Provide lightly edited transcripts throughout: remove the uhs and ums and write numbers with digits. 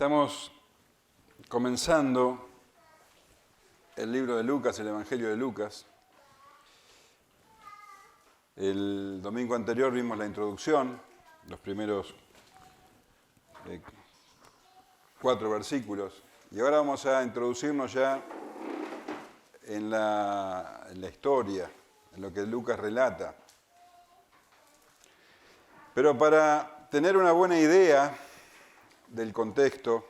Estamos comenzando el libro de Lucas, el Evangelio de Lucas. El domingo anterior vimos la introducción, los primeros 4 versículos, y ahora vamos a introducirnos ya en la historia, en lo que Lucas relata. Pero para tener una buena idea del contexto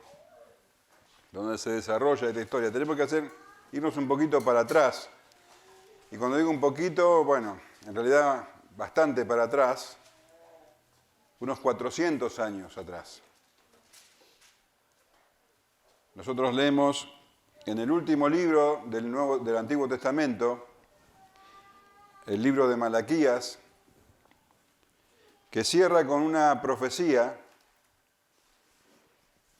donde se desarrolla esta historia, tenemos que irnos un poquito para atrás. Y cuando digo un poquito, bueno, en realidad bastante para atrás, unos 400 años atrás. Nosotros leemos en el último libro del Antiguo Testamento, el libro de Malaquías, que cierra con una profecía,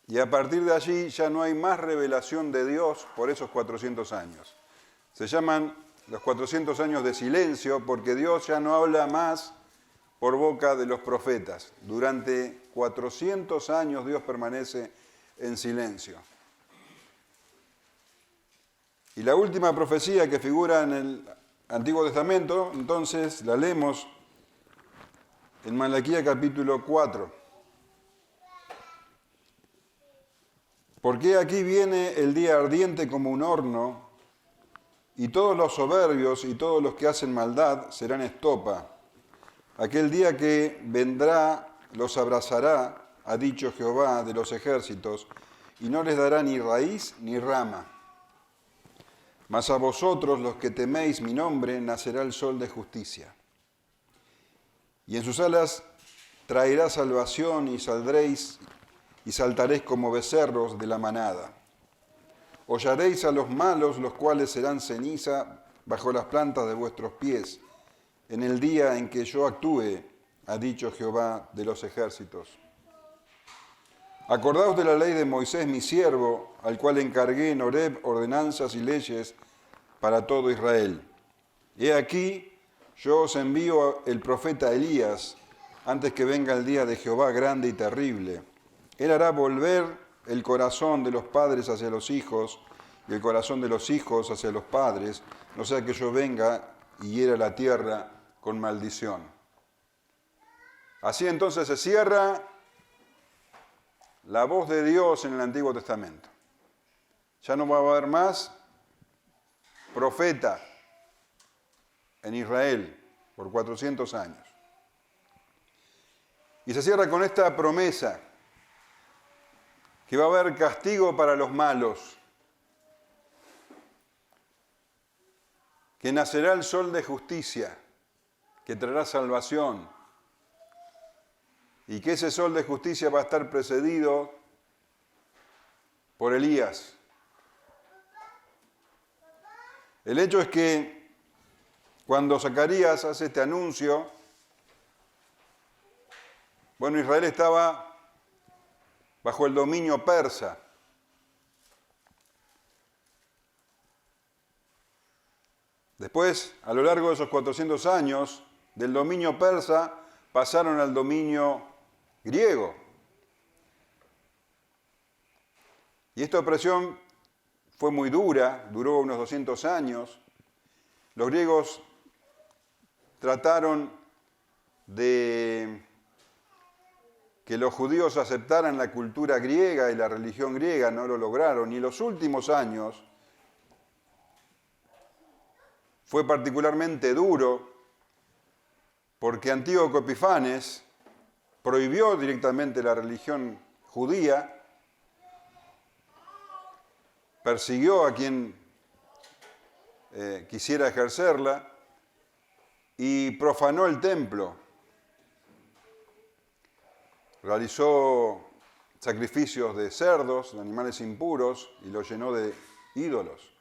y a partir de allí ya no hay más revelación de Dios por esos 400 años. Se llaman los 400 años de silencio porque Dios ya no habla más por boca de los profetas. Durante 400 años Dios permanece en silencio. Y la última profecía que figura en el Antiguo Testamento, entonces la leemos en Malaquías capítulo 4. Porque aquí viene el día ardiente como un horno, y todos los soberbios y todos los que hacen maldad serán estopa. Aquel día que vendrá los abrazará, ha dicho Jehová de los ejércitos, y no les dará ni raíz ni rama. Mas a vosotros, los que teméis mi nombre, nacerá el sol de justicia. Y en sus alas traerá salvación, y saldréis y saltaréis como becerros de la manada. Hollaréis a los malos, los cuales serán ceniza bajo las plantas de vuestros pies, en el día en que yo actúe, ha dicho Jehová de los ejércitos. Acordaos de la ley de Moisés, mi siervo, al cual encargué en Horeb ordenanzas y leyes para todo Israel. He aquí, yo os envío el profeta Elías, antes que venga el día de Jehová grande y terrible. Él hará volver el corazón de los padres hacia los hijos y el corazón de los hijos hacia los padres, no sea que yo venga y hiera la tierra con maldición. Así entonces se cierra la voz de Dios en el Antiguo Testamento. Ya no va a haber más profeta en Israel por 400 años. Y se cierra con esta promesa, que va a haber castigo para los malos, que nacerá el sol de justicia, que traerá salvación, y que ese sol de justicia va a estar precedido por Elías. El hecho es que cuando Zacarías hace este anuncio, bueno, Israel estaba bajo el dominio persa. Después, a lo largo de esos 400 años, del dominio persa pasaron al dominio griego. Y esta opresión fue muy dura, duró unos 200 años. Los griegos trataron de que los judíos aceptaran la cultura griega y la religión griega, no lo lograron. Y en los últimos años fue particularmente duro porque Antíoco Epifanes prohibió directamente la religión judía, persiguió a quien quisiera ejercerla y profanó el templo. Realizó sacrificios de cerdos, de animales impuros, y lo llenó de ídolos.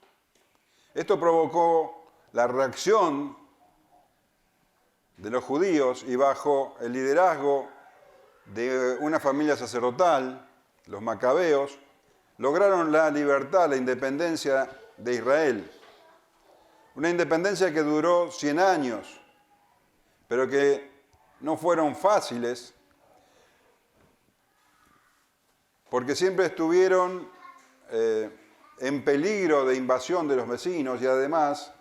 Esto provocó la reacción de los judíos y bajo el liderazgo de una familia sacerdotal, los macabeos, lograron la libertad, la independencia de Israel. Una independencia que duró 100 años, pero que no fueron fáciles, porque siempre estuvieron en peligro de invasión de los vecinos y además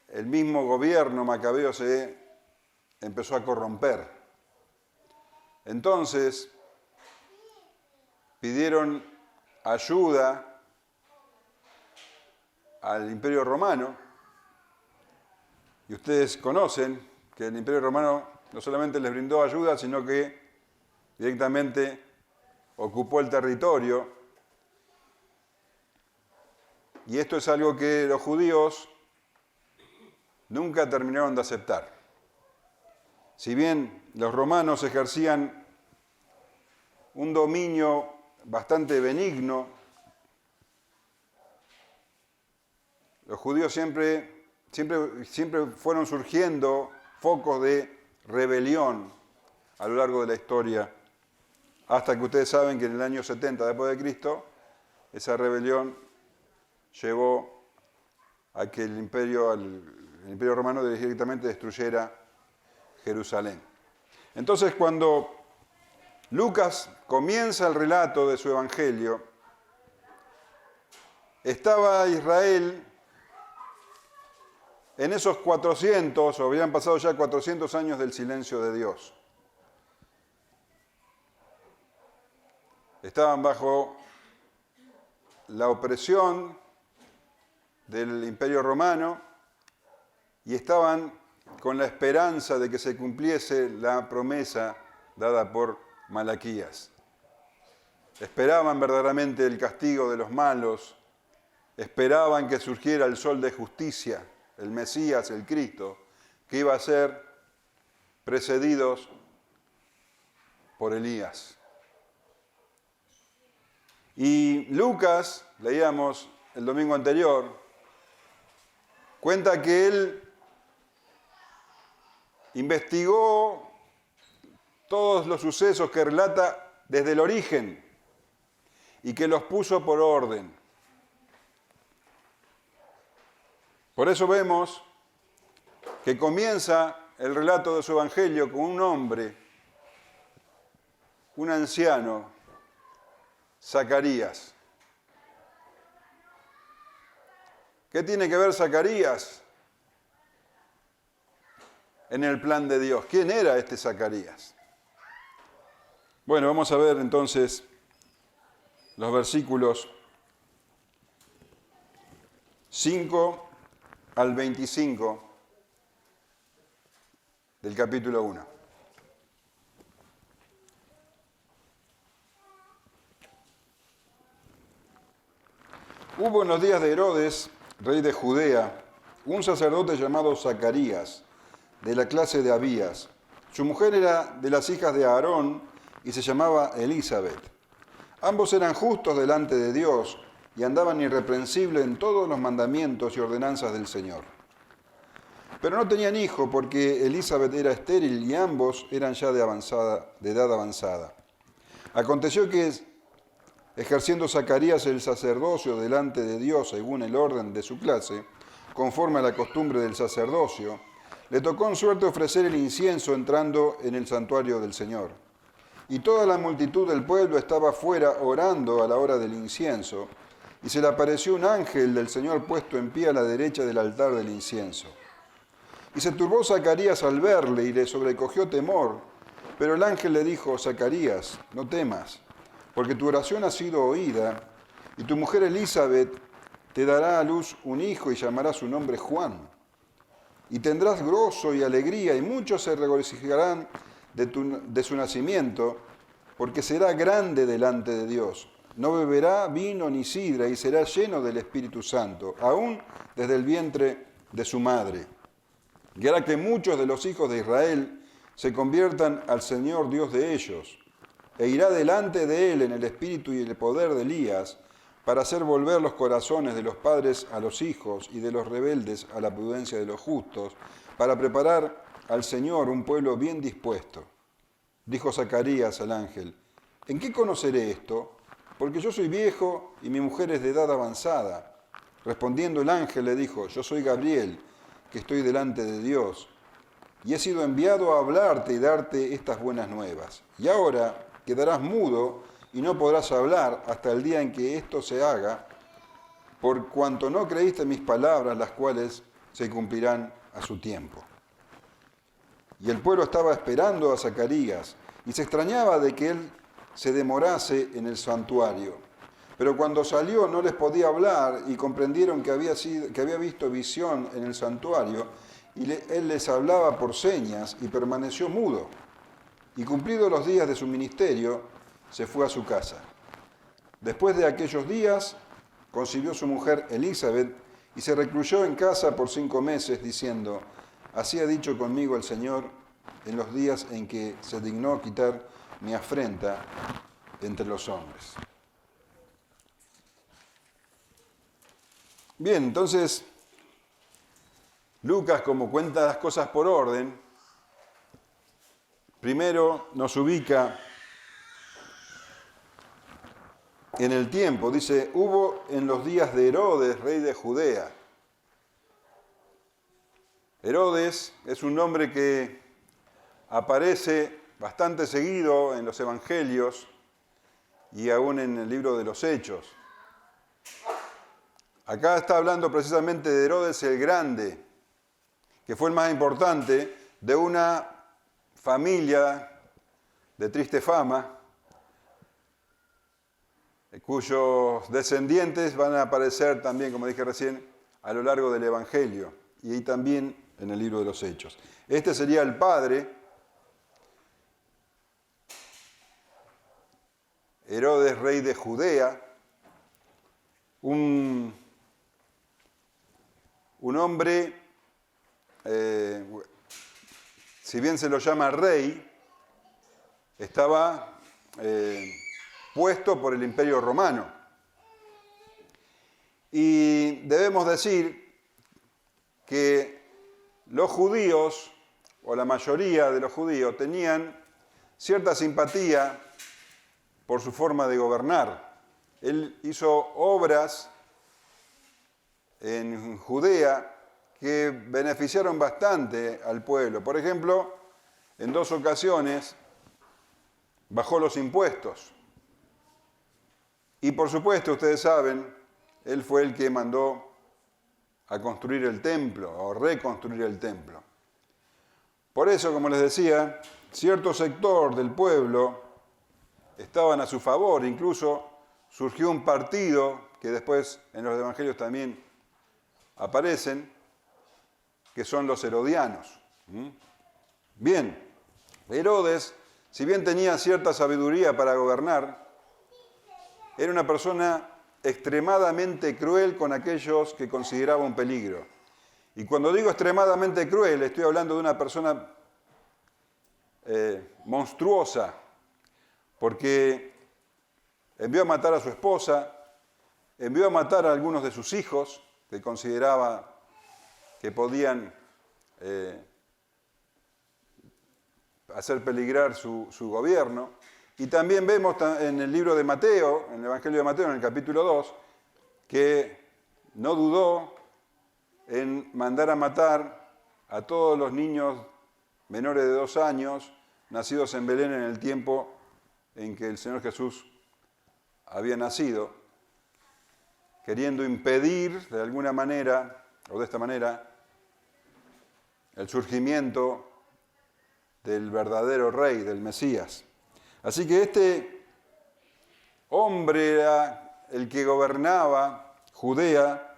el mismo gobierno macabeo se empezó a corromper. Entonces pidieron ayuda al Imperio Romano y ustedes conocen que el Imperio Romano no solamente les brindó ayuda, sino que directamente ocupó el territorio. Y esto es algo que los judíos nunca terminaron de aceptar. Si bien los romanos ejercían un dominio bastante benigno, los judíos siempre fueron surgiendo focos de rebelión a lo largo de la historia, hasta que ustedes saben que en el año 70 después de Cristo, esa rebelión llevó a que el imperio romano directamente destruyera Jerusalén. Entonces, cuando Lucas comienza el relato de su evangelio, estaba Israel en esos 400, o habían pasado ya 400 años del silencio de Dios. Estaban bajo la opresión del Imperio Romano y estaban con la esperanza de que se cumpliese la promesa dada por Malaquías. Esperaban verdaderamente el castigo de los malos, esperaban que surgiera el sol de justicia, el Mesías, el Cristo, que iba a ser precedidos por Elías. Y Lucas, leíamos el domingo anterior, cuenta que él investigó todos los sucesos que relata desde el origen y que los puso por orden. Por eso vemos que comienza el relato de su evangelio con un hombre, un anciano, Zacarías. ¿Qué tiene que ver Zacarías en el plan de Dios? ¿Quién era este Zacarías? Bueno, vamos a ver entonces los versículos 5 al 25 del capítulo 1. Hubo en los días de Herodes, rey de Judea, un sacerdote llamado Zacarías, de la clase de Abías. Su mujer era de las hijas de Aarón y se llamaba Elisabet. Ambos eran justos delante de Dios y andaban irreprensibles en todos los mandamientos y ordenanzas del Señor. Pero no tenían hijo porque Elisabet era estéril y ambos eran ya de edad avanzada. Aconteció que, ejerciendo Zacarías el sacerdocio delante de Dios según el orden de su clase, conforme a la costumbre del sacerdocio, le tocó en suerte ofrecer el incienso entrando en el santuario del Señor. Y toda la multitud del pueblo estaba fuera orando a la hora del incienso, y se le apareció un ángel del Señor puesto en pie a la derecha del altar del incienso. Y se turbó Zacarías al verle y le sobrecogió temor, pero el ángel le dijo: Zacarías, no temas, porque tu oración ha sido oída, y tu mujer Elisabet te dará a luz un hijo y llamará su nombre Juan. Y tendrás gozo y alegría, y muchos se regocijarán de su nacimiento, porque será grande delante de Dios. No beberá vino ni sidra, y será lleno del Espíritu Santo, aún desde el vientre de su madre. Y hará que muchos de los hijos de Israel se conviertan al Señor Dios de ellos, e irá delante de él en el espíritu y el poder de Elías, para hacer volver los corazones de los padres a los hijos y de los rebeldes a la prudencia de los justos, para preparar al Señor un pueblo bien dispuesto. Dijo Zacarías al ángel: ¿en qué conoceré esto? Porque yo soy viejo y mi mujer es de edad avanzada. Respondiendo el ángel le dijo: yo soy Gabriel, que estoy delante de Dios, y he sido enviado a hablarte y darte estas buenas nuevas. Y ahora quedarás mudo y no podrás hablar hasta el día en que esto se haga, por cuanto no creíste mis palabras, las cuales se cumplirán a su tiempo. Y el pueblo estaba esperando a Zacarías y se extrañaba de que él se demorase en el santuario. Pero cuando salió no les podía hablar y comprendieron que había visto visión en el santuario y él les hablaba por señas y permaneció mudo. Y cumplidos los días de su ministerio, se fue a su casa. Después de aquellos días, concibió su mujer Elizabeth y se recluyó en casa por 5 meses, diciendo: así ha dicho conmigo el Señor en los días en que se dignó quitar mi afrenta entre los hombres. Bien, entonces, Lucas, como cuenta las cosas por orden, primero nos ubica en el tiempo. Dice, hubo en los días de Herodes, rey de Judea. Herodes es un nombre que aparece bastante seguido en los evangelios y aún en el libro de los Hechos. Acá está hablando precisamente de Herodes el Grande, que fue el más importante de una familia de triste fama, cuyos descendientes van a aparecer también, como dije recién, a lo largo del Evangelio y ahí también en el libro de los Hechos. Este sería el padre, Herodes, rey de Judea, un hombre, si bien se lo llama rey, estaba puesto por el Imperio Romano. Y debemos decir que los judíos, o la mayoría de los judíos, tenían cierta simpatía por su forma de gobernar. Él hizo obras en Judea que beneficiaron bastante al pueblo. Por ejemplo, en 2 ocasiones bajó los impuestos. Y por supuesto, ustedes saben, él fue el que mandó a construir el templo, o reconstruir el templo. Por eso, como les decía, cierto sector del pueblo estaban a su favor. Incluso surgió un partido que después en los evangelios también aparecen, que son los herodianos. Bien, Herodes, si bien tenía cierta sabiduría para gobernar, era una persona extremadamente cruel con aquellos que consideraba un peligro. Y cuando digo extremadamente cruel, estoy hablando de una persona monstruosa, porque envió a matar a su esposa, envió a matar a algunos de sus hijos, que consideraba que podían hacer peligrar su gobierno. Y también vemos en el libro de Mateo, en el Evangelio de Mateo, en el capítulo 2, que no dudó en mandar a matar a todos los niños menores de 2 años, nacidos en Belén en el tiempo en que el Señor Jesús había nacido, queriendo impedir de alguna manera, o de esta manera, el surgimiento del verdadero rey, del Mesías. Así que este hombre era el que gobernaba Judea,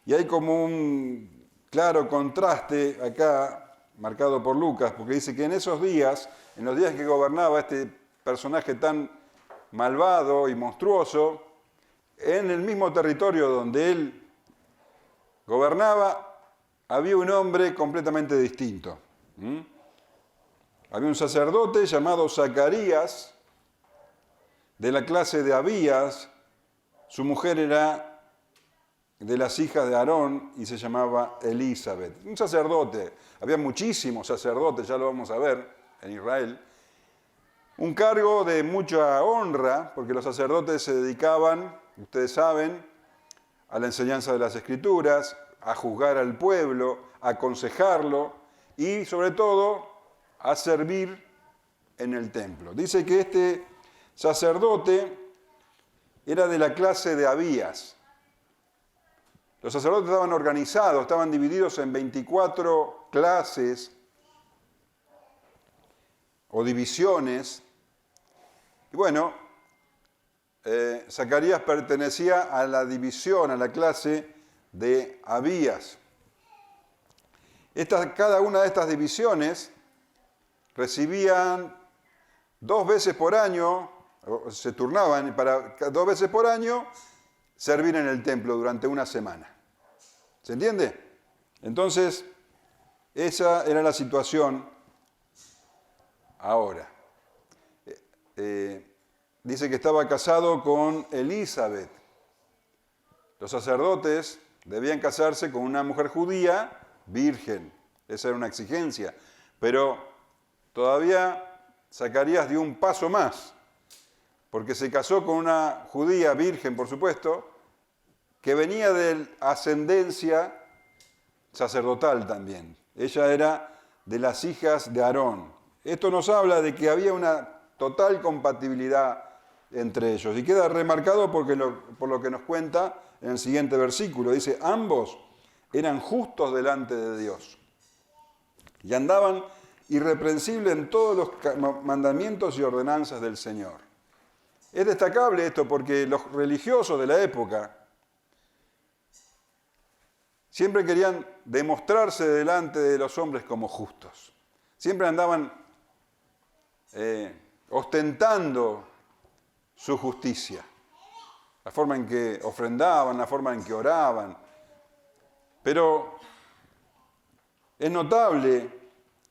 y hay como un claro contraste acá, marcado por Lucas, porque dice que en esos días, en los días que gobernaba este personaje tan malvado y monstruoso, en el mismo territorio donde él gobernaba, había un hombre completamente distinto. Había un sacerdote llamado Zacarías, de la clase de Abías. Su mujer era de las hijas de Aarón y se llamaba Elizabeth. Un sacerdote. Había muchísimos sacerdotes, ya lo vamos a ver, en Israel. Un cargo de mucha honra, porque los sacerdotes se dedicaban, ustedes saben, a la enseñanza de las Escrituras, a juzgar al pueblo, a aconsejarlo y, sobre todo, a servir en el templo. Dice que este sacerdote era de la clase de Abías. Los sacerdotes estaban organizados, estaban divididos en 24 clases o divisiones. Y bueno, Zacarías pertenecía a la división, a la clase de Abías. Cada una de estas divisiones recibían 2 veces por año, se turnaban para 2 veces por año servir en el templo durante una semana. ¿Se entiende? Entonces, esa era la situación ahora. Dice que estaba casado con Elizabeth. Los sacerdotes debían casarse con una mujer judía virgen. Esa era una exigencia. Pero todavía Zacarías dio un paso más, porque se casó con una judía virgen, por supuesto, que venía de ascendencia sacerdotal también. Ella era de las hijas de Aarón. Esto nos habla de que había una total compatibilidad entre ellos. Y queda remarcado por lo que nos cuenta en el siguiente versículo. Dice, ambos eran justos delante de Dios y andaban irreprensibles en todos los mandamientos y ordenanzas del Señor. Es destacable esto porque los religiosos de la época siempre querían demostrarse delante de los hombres como justos. Siempre andaban ostentando su justicia, la forma en que ofrendaban, la forma en que oraban. Pero es notable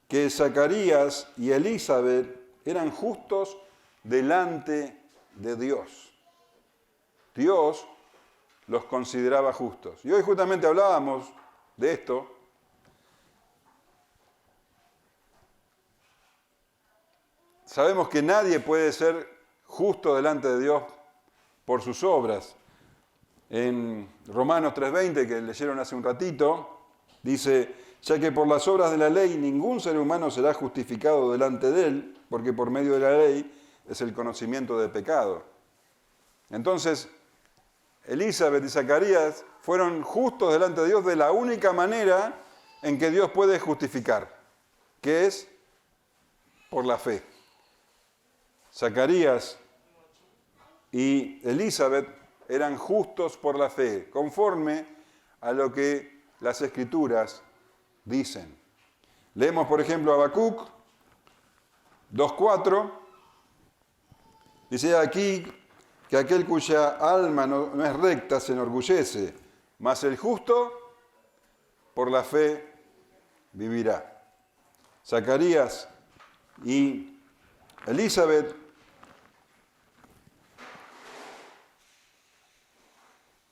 que Zacarías y Elizabeth eran justos delante de Dios. Dios los consideraba justos. Y hoy justamente hablábamos de esto. Sabemos que nadie puede ser justo delante de Dios por sus obras. En Romanos 3:20, que leyeron hace un ratito, dice, ya que por las obras de la ley ningún ser humano será justificado delante de él, porque por medio de la ley es el conocimiento de pecado. Entonces, Elizabeth y Zacarías fueron justos delante de Dios de la única manera en que Dios puede justificar, que es por la fe. Zacarías y Elizabeth eran justos por la fe, conforme a lo que las Escrituras dicen. Leemos, por ejemplo, Habacuc 2:4. Dice aquí que aquel cuya alma no es recta se enorgullece, mas el justo por la fe vivirá. Zacarías y Elizabeth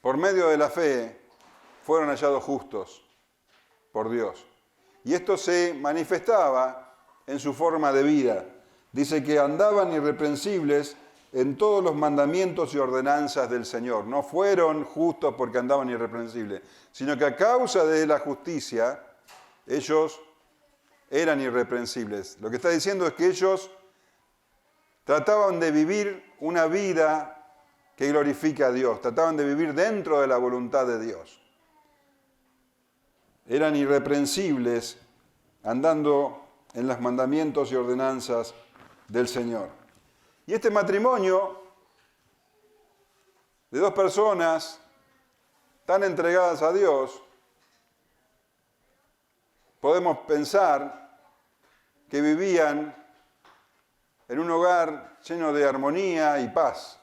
por medio de la fe fueron hallados justos por Dios. Y esto se manifestaba en su forma de vida. Dice que andaban irreprensibles en todos los mandamientos y ordenanzas del Señor. No fueron justos porque andaban irreprensibles, sino que a causa de la justicia, ellos eran irreprensibles. Lo que está diciendo es que ellos trataban de vivir una vida que glorifica a Dios, trataban de vivir dentro de la voluntad de Dios. Eran irreprensibles andando en los mandamientos y ordenanzas del Señor. Y este matrimonio de 2 personas tan entregadas a Dios, podemos pensar que vivían en un hogar lleno de armonía y paz,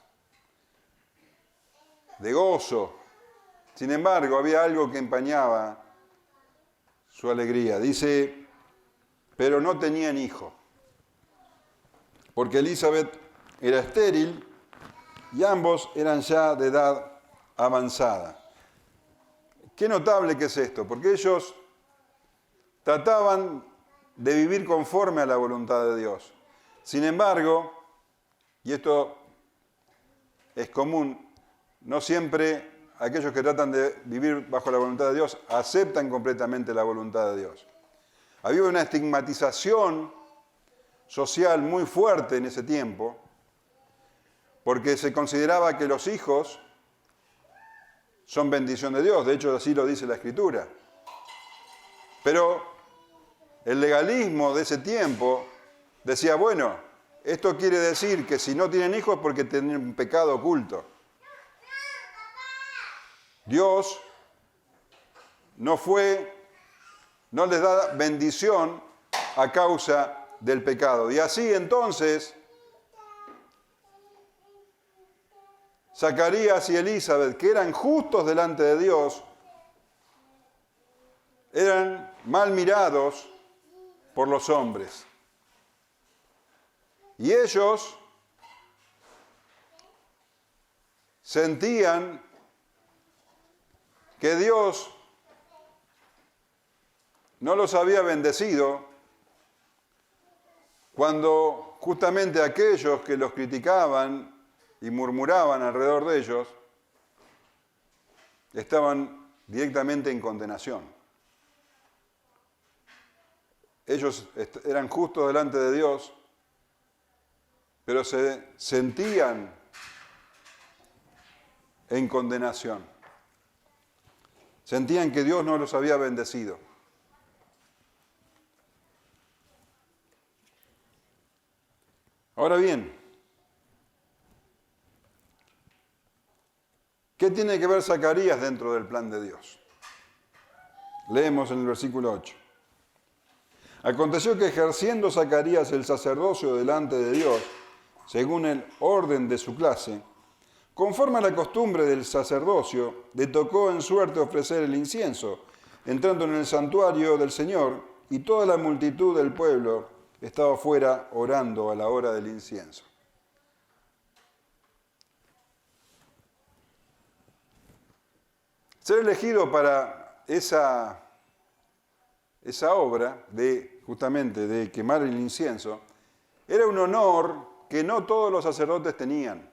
de gozo. Sin embargo, había algo que empañaba su alegría. Dice, pero no tenían hijo, porque Elizabeth era estéril y ambos eran ya de edad avanzada. Qué notable que es esto, porque ellos trataban de vivir conforme a la voluntad de Dios. Sin embargo, y esto es común, no siempre aquellos que tratan de vivir bajo la voluntad de Dios aceptan completamente la voluntad de Dios. Había una estigmatización social muy fuerte en ese tiempo, porque se consideraba que los hijos son bendición de Dios. De hecho, así lo dice la Escritura. Pero el legalismo de ese tiempo decía, bueno, esto quiere decir que si no tienen hijos es porque tienen un pecado oculto. Dios no les da bendición a causa del pecado. Y así entonces, Zacarías y Elizabeth, que eran justos delante de Dios, eran mal mirados por los hombres. Y ellos sentían que Dios no los había bendecido cuando justamente aquellos que los criticaban y murmuraban alrededor de ellos estaban directamente en condenación. Ellos eran justos delante de Dios, pero se sentían en condenación. Sentían que Dios no los había bendecido. Ahora bien, ¿qué tiene que ver Zacarías dentro del plan de Dios? Leemos en el versículo 8. Aconteció que ejerciendo Zacarías el sacerdocio delante de Dios, según el orden de su clase, conforme a la costumbre del sacerdocio, le tocó en suerte ofrecer el incienso, entrando en el santuario del Señor, y toda la multitud del pueblo estaba fuera orando a la hora del incienso. Ser elegido para esa obra justamente de quemar el incienso era un honor que no todos los sacerdotes tenían.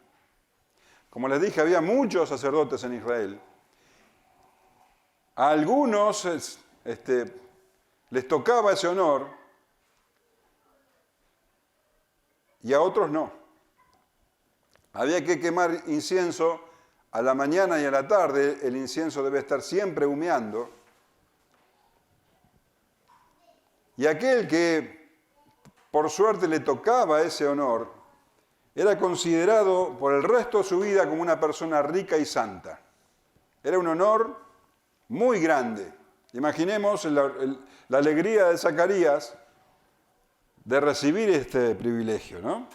Como les dije, había muchos sacerdotes en Israel. A algunos les tocaba ese honor y a otros no. Había que quemar incienso a la mañana y a la tarde. El incienso debe estar siempre humeando. Y aquel que por suerte le tocaba ese honor era considerado por el resto de su vida como una persona rica y santa. Era un honor muy grande. Imaginemos la alegría de Zacarías de recibir este privilegio, ¿no?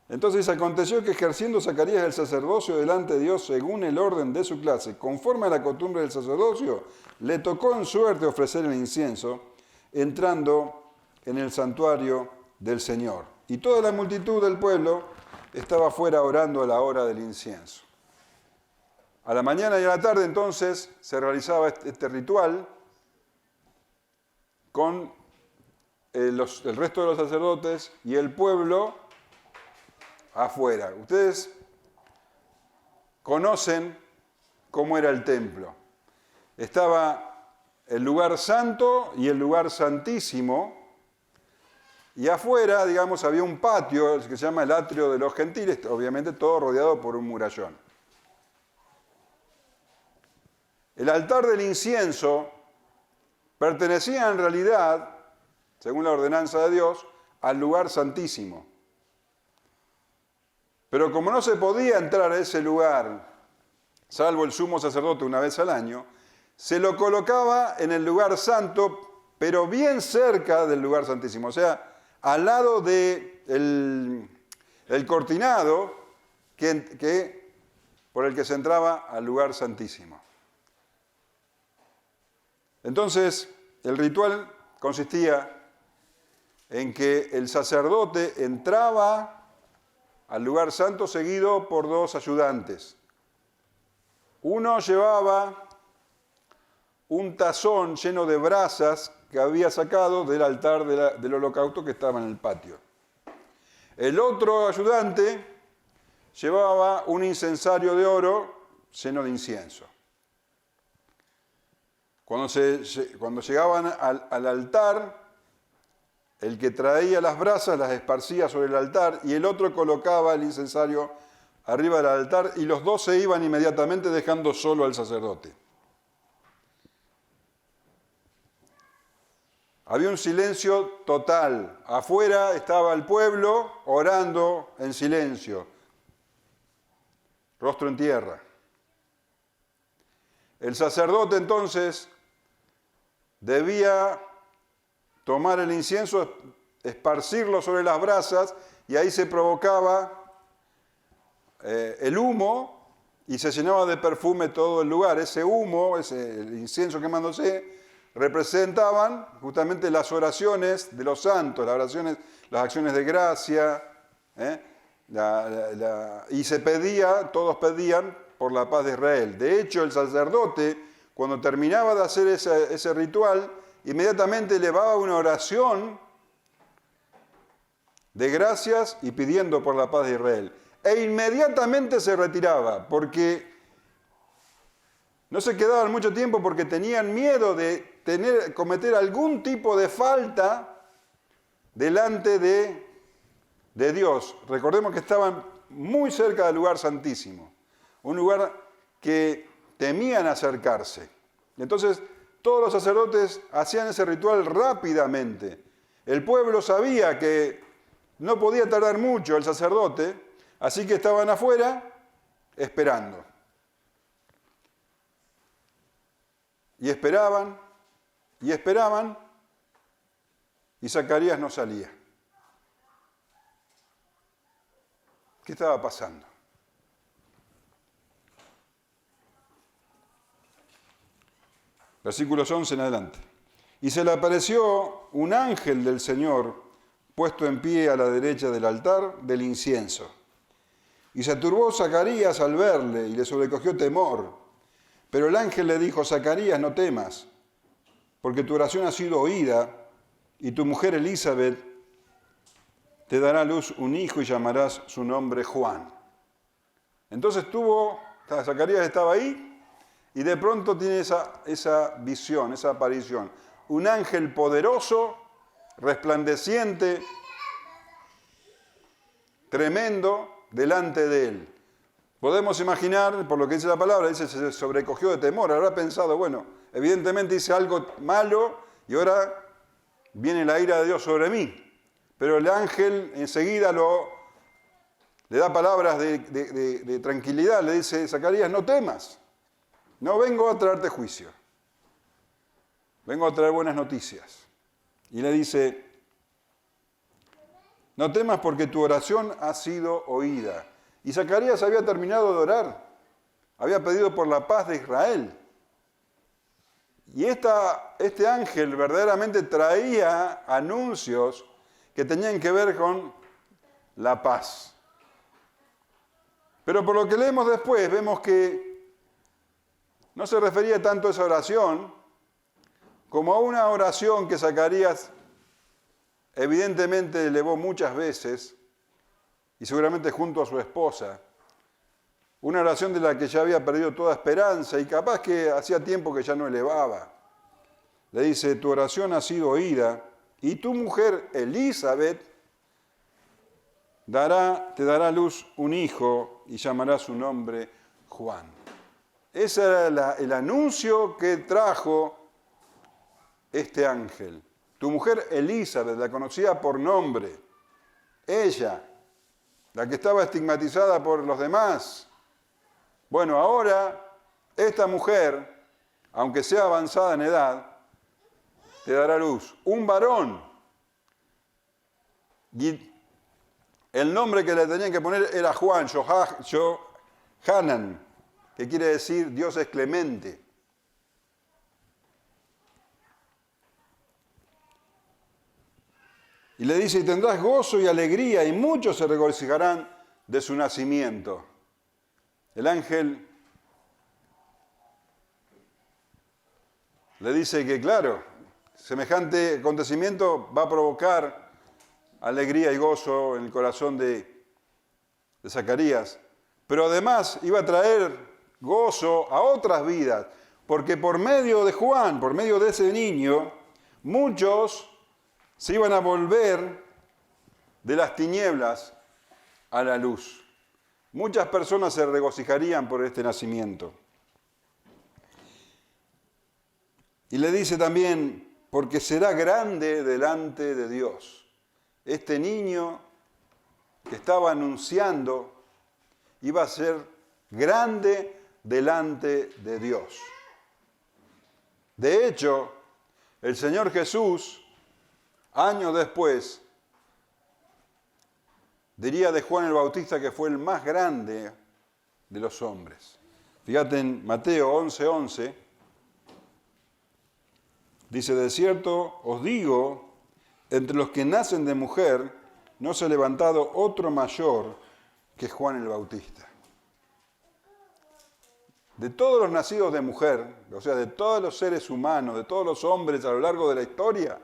Entonces aconteció que ejerciendo Zacarías el sacerdocio delante de Dios según el orden de su clase, conforme a la costumbre del sacerdocio, le tocó en suerte ofrecer el incienso, entrando en el santuario del Señor. Y toda la multitud del pueblo estaba fuera orando a la hora del incienso. A la mañana y a la tarde entonces se realizaba este ritual con el resto de los sacerdotes y el pueblo afuera. Ustedes conocen cómo era el templo. Estaba el lugar santo y el lugar santísimo. Y afuera, digamos, había un patio que se llama el atrio de los gentiles, obviamente todo rodeado por un murallón. El altar del incienso pertenecía en realidad, según la ordenanza de Dios, al lugar santísimo. Pero como no se podía entrar a ese lugar, salvo el sumo sacerdote una vez al año, se lo colocaba en el lugar santo, pero bien cerca del lugar santísimo, o sea, al lado del cortinado por el que se entraba al lugar santísimo. Entonces, el ritual consistía en que el sacerdote entraba al lugar santo seguido por dos ayudantes. Uno llevaba un tazón lleno de brasas que había sacado del altar del holocausto que estaba en el patio. El otro ayudante llevaba un incensario de oro lleno de incienso. Cuando llegaban al altar, el que traía las brasas las esparcía sobre el altar y el otro colocaba el incensario arriba del altar y los dos se iban inmediatamente dejando solo al sacerdote. Había un silencio total. Afuera estaba el pueblo orando en silencio, rostro en tierra. El sacerdote entonces debía tomar el incienso, esparcirlo sobre las brasas y ahí se provocaba el humo y se llenaba de perfume todo el lugar. Ese humo, el incienso quemándose, representaban justamente las oraciones de los santos, las acciones de gracia, y se pedía, todos pedían por la paz de Israel. De hecho, el sacerdote, cuando terminaba de hacer ese ritual, inmediatamente elevaba una oración de gracias y pidiendo por la paz de Israel. E inmediatamente se retiraba, porque no se quedaban mucho tiempo porque tenían miedo de cometer algún tipo de falta delante de Dios. Recordemos que estaban muy cerca del lugar santísimo, un lugar que temían acercarse. Entonces, todos los sacerdotes hacían ese ritual rápidamente. El pueblo sabía que no podía tardar mucho el sacerdote, así que estaban afuera esperando. Y esperaban, y esperaban, y Zacarías no salía. ¿Qué estaba pasando? Versículos 11 en adelante. Y se le apareció un ángel del Señor puesto en pie a la derecha del altar del incienso. Y se turbó Zacarías al verle y le sobrecogió temor. Pero el ángel le dijo: Zacarías, no temas, porque tu oración ha sido oída, y tu mujer Elizabeth te dará a luz un hijo y llamarás su nombre Juan. Entonces Zacarías estaba ahí, y de pronto tiene esa visión, esa aparición. Un ángel poderoso, resplandeciente, tremendo, delante de él. Podemos imaginar, por lo que dice la palabra, dice, se sobrecogió de temor. Habrá pensado, bueno, evidentemente hice algo malo y ahora viene la ira de Dios sobre mí. Pero el ángel enseguida le da palabras de tranquilidad, le dice: Zacarías, no temas, no vengo a traerte juicio, vengo a traer buenas noticias. Y le dice: no temas porque tu oración ha sido oída. Y Zacarías había terminado de orar, había pedido por la paz de Israel. Y este ángel verdaderamente traía anuncios que tenían que ver con la paz. Pero por lo que leemos después, vemos que no se refería tanto a esa oración como a una oración que Zacarías evidentemente elevó muchas veces, y seguramente junto a su esposa, una oración de la que ya había perdido toda esperanza y capaz que hacía tiempo que ya no elevaba. Le dice: tu oración ha sido oída y tu mujer Elizabeth te dará a luz un hijo y llamará su nombre Juan. Ese era el anuncio que trajo este ángel. Tu mujer Elizabeth, la conocida por nombre, ella, la que estaba estigmatizada por los demás. Bueno, ahora esta mujer, aunque sea avanzada en edad, te dará a luz un varón. Y el nombre que le tenían que poner era Juan, Johanan, que quiere decir Dios es clemente. Y le dice: y tendrás gozo y alegría, y muchos se regocijarán de su nacimiento. El ángel le dice que, claro, semejante acontecimiento va a provocar alegría y gozo en el corazón de Zacarías, pero además iba a traer gozo a otras vidas, porque por medio de Juan, por medio de ese niño, muchos Se iban a volver de las tinieblas a la luz. Muchas personas se regocijarían por este nacimiento. Y le dice también, porque será grande delante de Dios. Este niño que estaba anunciando iba a ser grande delante de Dios. De hecho, el Señor Jesús, años después, diría de Juan el Bautista que fue el más grande de los hombres. Fíjate en Mateo 11:11, dice, de cierto os digo, entre los que nacen de mujer, no se ha levantado otro mayor que Juan el Bautista. De todos los nacidos de mujer, o sea, de todos los seres humanos, de todos los hombres a lo largo de la historia,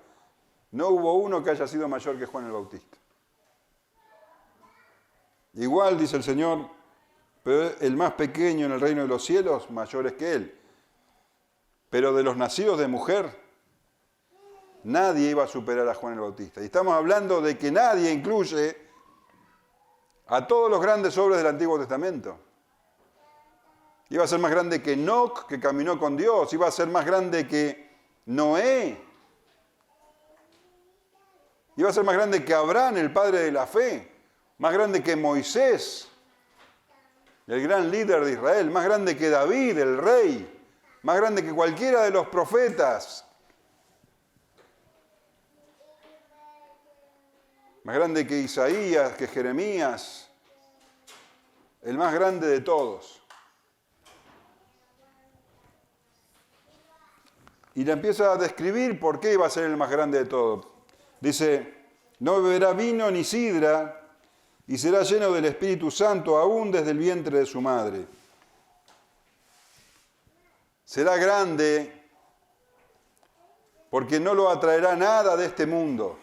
no hubo uno que haya sido mayor que Juan el Bautista. Igual, dice el Señor, pero el más pequeño en el reino de los cielos, mayor es que él. Pero de los nacidos de mujer, nadie iba a superar a Juan el Bautista. Y estamos hablando de que nadie incluye a todos los grandes hombres del Antiguo Testamento. Iba a ser más grande que Enoc, que caminó con Dios. Iba a ser más grande que Noé. Iba a ser más grande que Abraham, el padre de la fe. Más grande que Moisés, el gran líder de Israel. Más grande que David, el rey. Más grande que cualquiera de los profetas. Más grande que Isaías, que Jeremías. El más grande de todos. Y le empieza a describir por qué iba a ser el más grande de todos. Dice, no beberá vino ni sidra, y será lleno del Espíritu Santo aún desde el vientre de su madre. Será grande porque no lo atraerá nada de este mundo.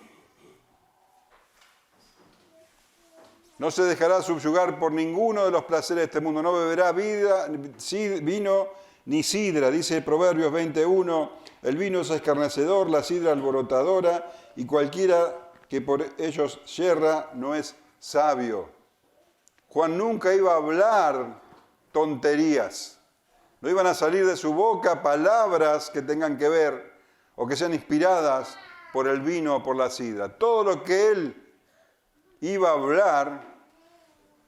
No se dejará subyugar por ninguno de los placeres de este mundo. No beberá vino ni sidra. Dice Proverbios 21, el vino es escarnecedor, la sidra alborotadora, y cualquiera que por ellos yerra no es sabio. Juan nunca iba a hablar tonterías. No iban a salir de su boca palabras que tengan que ver o que sean inspiradas por el vino o por la sidra. Todo lo que él iba a hablar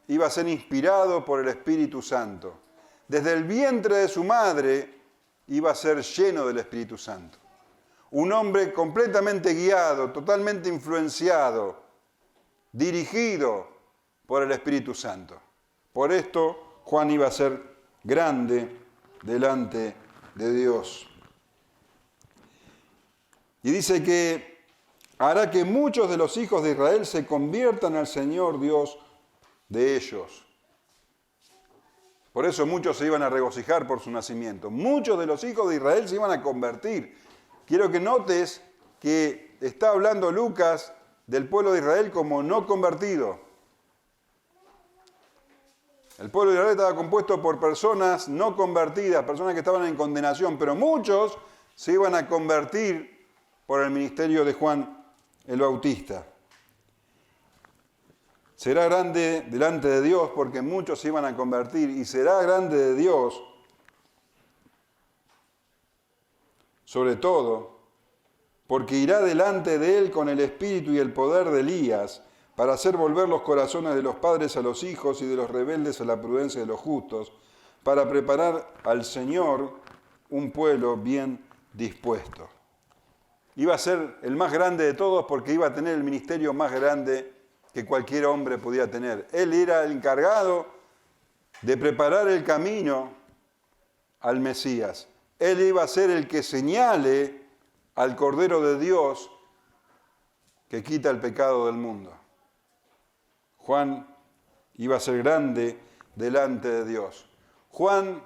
iba a ser inspirado por el Espíritu Santo. Desde el vientre de su madre iba a ser lleno del Espíritu Santo. Un hombre completamente guiado, totalmente influenciado, dirigido por el Espíritu Santo. Por esto Juan iba a ser grande delante de Dios. Y dice que hará que muchos de los hijos de Israel se conviertan al Señor Dios de ellos. Por eso muchos se iban a regocijar por su nacimiento. Muchos de los hijos de Israel se iban a convertir. Quiero que notes que está hablando Lucas del pueblo de Israel como no convertido. El pueblo de Israel estaba compuesto por personas no convertidas, personas que estaban en condenación, pero muchos se iban a convertir por el ministerio de Juan el Bautista. Será grande delante de Dios porque muchos se iban a convertir, y será grande de Dios, sobre todo, porque irá delante de él con el espíritu y el poder de Elías, para hacer volver los corazones de los padres a los hijos y de los rebeldes a la prudencia de los justos, para preparar al Señor un pueblo bien dispuesto. Iba a ser el más grande de todos porque iba a tener el ministerio más grande que cualquier hombre podía tener. Él era el encargado de preparar el camino al Mesías. Él iba a ser el que señale al Cordero de Dios que quita el pecado del mundo. Juan iba a ser grande delante de Dios. Juan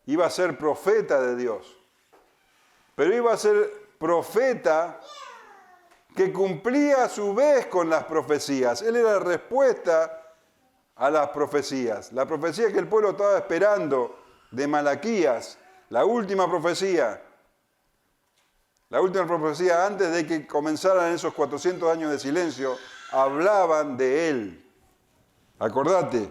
iba a ser profeta de Dios, pero iba a ser profeta que cumplía a su vez con las profecías. Él era la respuesta a las profecías. La profecía que el pueblo estaba esperando de Malaquías, la última profecía. La última profecía, antes de que comenzaran esos 400 años de silencio, hablaban de él. Acordate,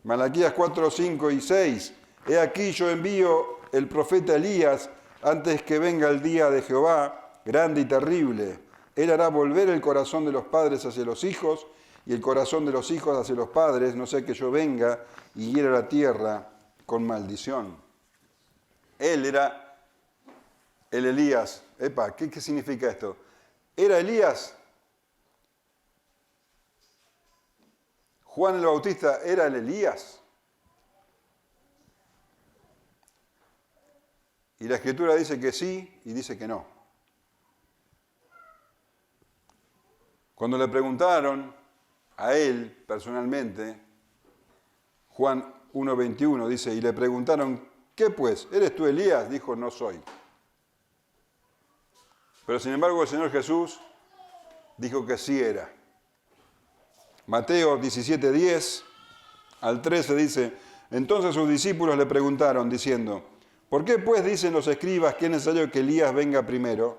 Malaquías 4, 5 y 6. He aquí yo envío el profeta Elías antes que venga el día de Jehová, grande y terrible. Él hará volver el corazón de los padres hacia los hijos y el corazón de los hijos hacia los padres, no sea que yo venga y hiera la tierra con maldición. Él era el Elías. Epa, ¿qué significa esto? ¿Era Elías? ¿Juan el Bautista era el Elías? Y la Escritura dice que sí y dice que no. Cuando le preguntaron a él personalmente, Juan 1:21 dice, y le preguntaron, ¿qué pues? ¿Eres tú Elías? Dijo, no soy. Pero sin embargo el Señor Jesús dijo que sí era. Mateo 17:10 al 13 dice, entonces sus discípulos le preguntaron diciendo, ¿por qué pues dicen los escribas que es necesario que Elías venga primero?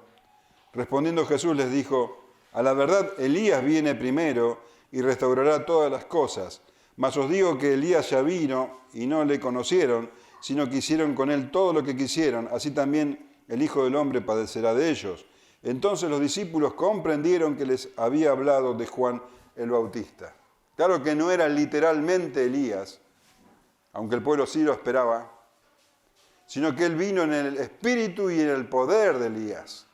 Respondiendo Jesús les dijo, a la verdad Elías viene primero y restaurará todas las cosas, mas os digo que Elías ya vino y no le conocieron, sino que hicieron con él todo lo que quisieron, así también el Hijo del Hombre padecerá de ellos. Entonces los discípulos comprendieron que les había hablado de Juan el Bautista. Claro que no era literalmente Elías, aunque el pueblo sí lo esperaba, sino que él vino en el espíritu y en el poder de Elías.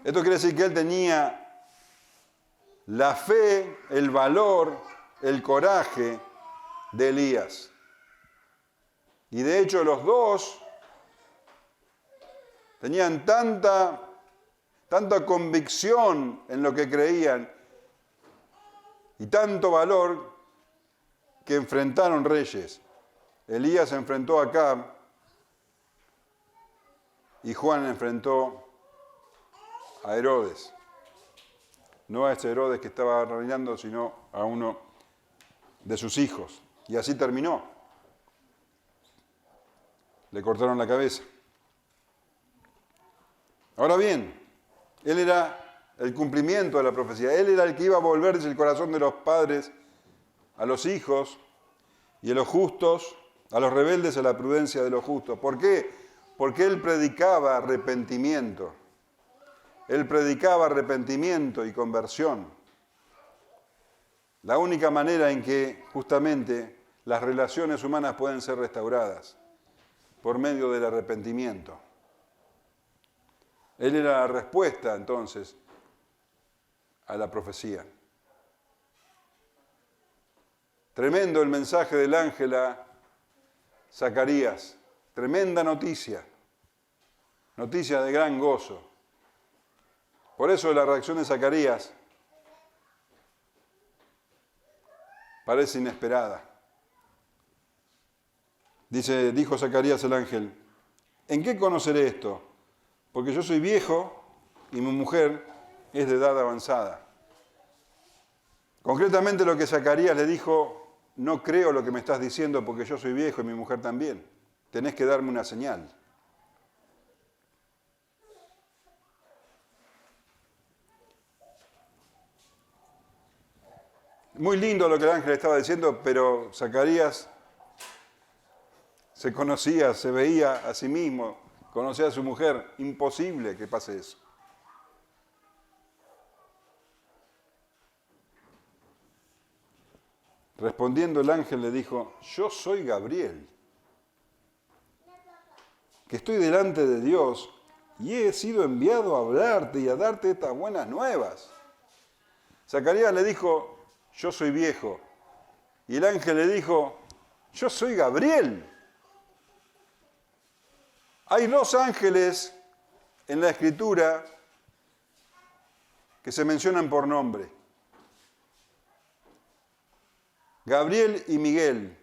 Esto quiere decir que él tenía la fe, el valor, el coraje de Elías. Y de hecho los dos tenían tanta convicción en lo que creían y tanto valor que enfrentaron reyes. Elías enfrentó a Acab y Juan enfrentó a Herodes. No a ese Herodes que estaba reinando, sino a uno de sus hijos. Y así terminó. Le cortaron la cabeza. Ahora bien, él era el cumplimiento de la profecía. Él era el que iba a volverse el corazón de los padres a los hijos y a los justos, a los rebeldes a la prudencia de los justos. ¿Por qué? Porque él predicaba arrepentimiento. Él predicaba arrepentimiento y conversión. La única manera en que justamente las relaciones humanas pueden ser restauradas por medio del arrepentimiento. Él era la respuesta entonces a la profecía. Tremendo el mensaje del ángel a Zacarías. Tremenda noticia. Noticia de gran gozo. Por eso la reacción de Zacarías parece inesperada. Dijo Zacarías el ángel, ¿en qué conoceré esto? Porque yo soy viejo y mi mujer es de edad avanzada. Concretamente lo que Zacarías le dijo, no creo lo que me estás diciendo porque yo soy viejo y mi mujer también. Tenés que darme una señal. Muy lindo lo que el ángel estaba diciendo, pero Zacarías se conocía, se veía a sí mismo, conocía a su mujer. Imposible que pase eso. Respondiendo el ángel le dijo, yo soy Gabriel, que estoy delante de Dios y he sido enviado a hablarte y a darte estas buenas nuevas. Zacarías le dijo, yo soy viejo. Y el ángel le dijo, yo soy Gabriel. Hay dos ángeles en la Escritura que se mencionan por nombre. Gabriel y Miguel.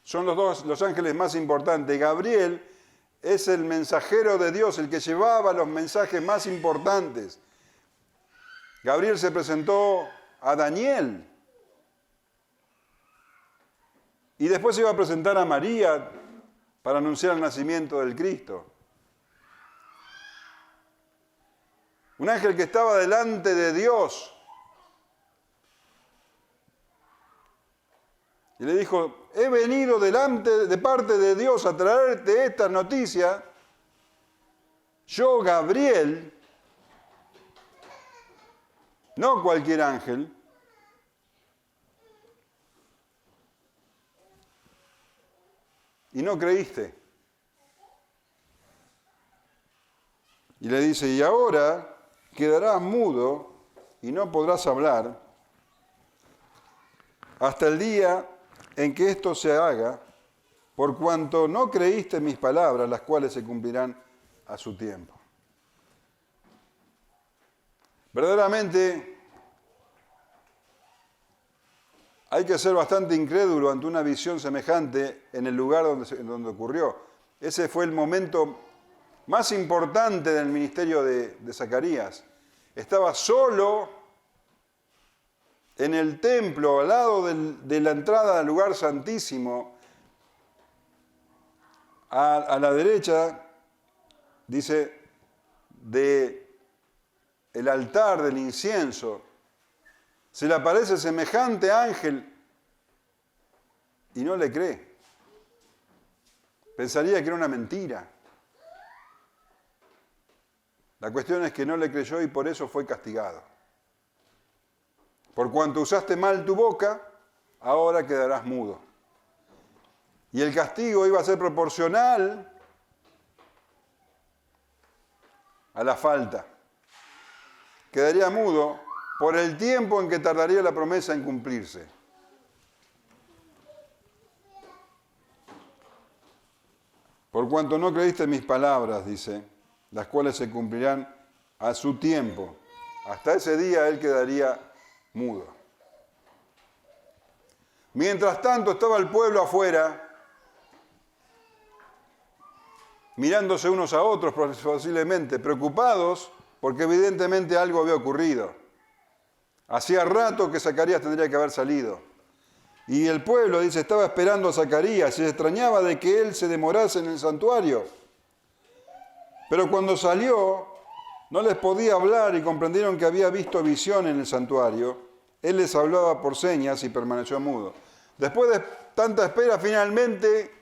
Son los ángeles más importantes. Gabriel es el mensajero de Dios, el que llevaba los mensajes más importantes. Gabriel se presentó a Daniel. Y después se iba a presentar a María para anunciar el nacimiento del Cristo. Un ángel que estaba delante de Dios. Y le dijo, he venido de parte de Dios a traerte esta noticia. Yo, Gabriel, no cualquier ángel, y no creíste. Y le dice, y ahora quedarás mudo y no podrás hablar hasta el día en que esto se haga, por cuanto no creíste mis palabras, las cuales se cumplirán a su tiempo. Verdaderamente, hay que ser bastante incrédulo ante una visión semejante en el lugar donde ocurrió. Ese fue el momento más importante del ministerio de Zacarías. Estaba solo en el templo, al lado de la entrada al lugar santísimo. A la derecha, dice, del altar del incienso. Se le aparece semejante ángel y no le cree. Pensaría que era una mentira. La cuestión es que no le creyó y por eso fue castigado. Por cuanto usaste mal tu boca, ahora quedarás mudo. Y el castigo iba a ser proporcional a la falta. Quedaría mudo por el tiempo en que tardaría la promesa en cumplirse. Por cuanto no creíste mis palabras, dice, las cuales se cumplirán a su tiempo. Hasta ese día él quedaría mudo. Mientras tanto estaba el pueblo afuera, mirándose unos a otros posiblemente, preocupados porque evidentemente algo había ocurrido. Hacía rato que Zacarías tendría que haber salido. Y el pueblo, dice, estaba esperando a Zacarías y se extrañaba de que él se demorase en el santuario. Pero cuando salió, no les podía hablar y comprendieron que había visto visión en el santuario. Él les hablaba por señas y permaneció mudo. Después de tanta espera, finalmente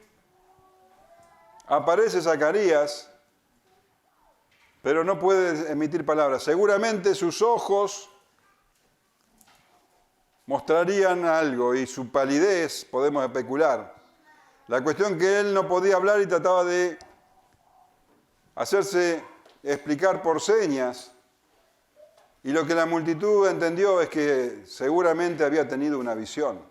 aparece Zacarías, pero no puede emitir palabras. Seguramente sus ojos mostrarían algo y su palidez podemos especular. La cuestión que él no podía hablar y trataba de hacerse explicar por señas. Y lo que la multitud entendió es que seguramente había tenido una visión.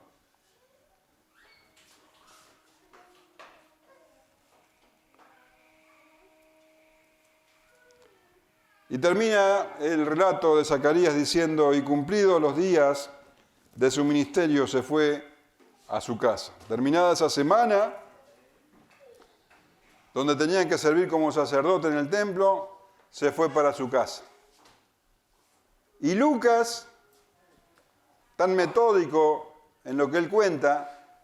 Y termina el relato de Zacarías diciendo, y cumplidos los días de su ministerio se fue a su casa. Terminada esa semana, donde tenían que servir como sacerdote en el templo, se fue para su casa. Y Lucas, tan metódico en lo que él cuenta,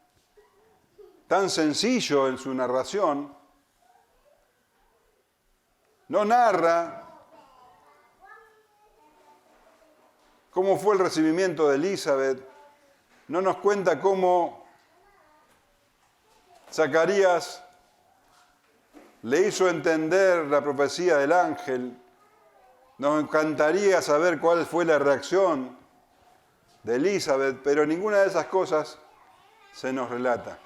tan sencillo en su narración, no narra cómo fue el recibimiento de Elizabeth, no nos cuenta cómo Zacarías le hizo entender la profecía del ángel. Nos encantaría saber cuál fue la reacción de Elizabeth, pero ninguna de esas cosas se nos relata.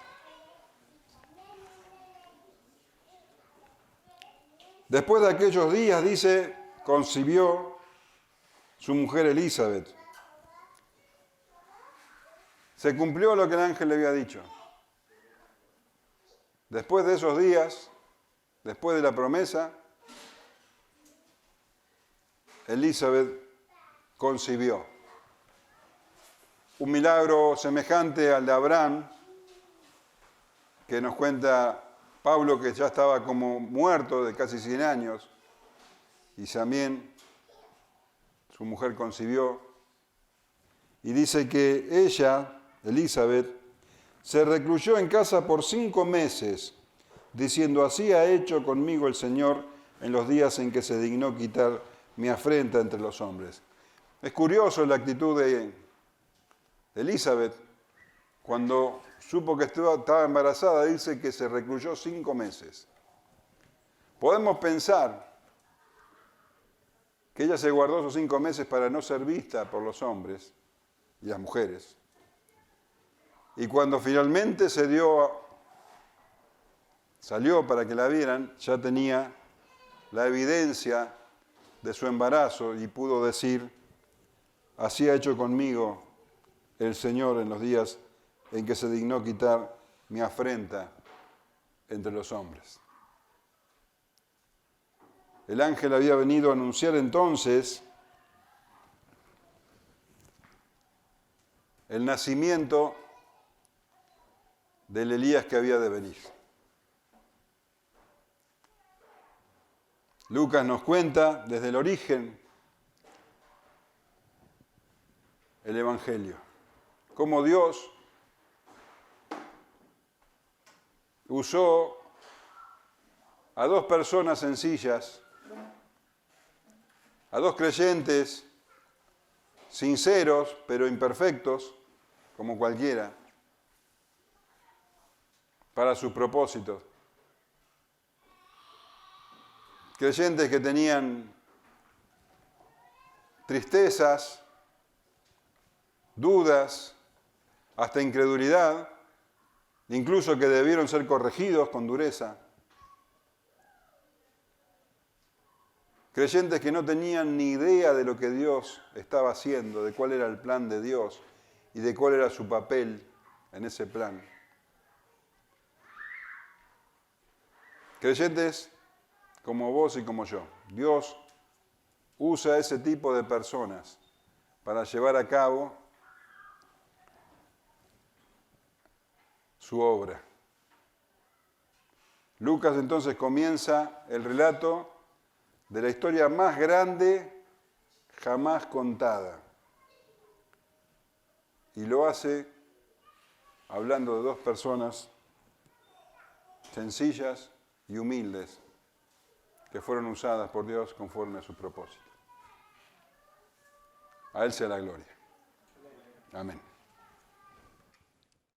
Después de aquellos días, dice, concibió su mujer Elizabeth. Se cumplió lo que el ángel le había dicho. Después de esos días, después de la promesa, Elizabeth concibió. Un milagro semejante al de Abraham, que nos cuenta Pablo, que ya estaba como muerto de casi 100 años, y también su mujer concibió. Y dice que ella, Elizabeth, se recluyó en casa por 5 meses, diciendo, así ha hecho conmigo el Señor en los días en que se dignó quitar mi afrenta entre los hombres. Es curioso la actitud de Elizabeth. Cuando supo que estaba embarazada, dice que se recluyó 5 meses. Podemos pensar que ella se guardó esos 5 meses para no ser vista por los hombres y las mujeres. Y cuando finalmente salió para que la vieran, ya tenía la evidencia de su embarazo y pudo decir: así ha hecho conmigo el Señor en los días en que se dignó quitar mi afrenta entre los hombres. El ángel había venido a anunciar entonces el nacimiento del Elías que había de venir. Lucas nos cuenta desde el origen el Evangelio, cómo Dios usó a 2 personas sencillas, a 2 creyentes sinceros pero imperfectos, como cualquiera, para sus propósitos. Creyentes que tenían tristezas, dudas, hasta incredulidad, incluso que debieron ser corregidos con dureza. Creyentes que no tenían ni idea de lo que Dios estaba haciendo, de cuál era el plan de Dios y de cuál era su papel en ese plan. Creyentes como vos y como yo. Dios usa a ese tipo de personas para llevar a cabo su obra. Lucas entonces comienza el relato de la historia más grande jamás contada. Y lo hace hablando de 2 personas sencillas y humildes que fueron usadas por Dios conforme a su propósito. A Él sea la gloria. Amén.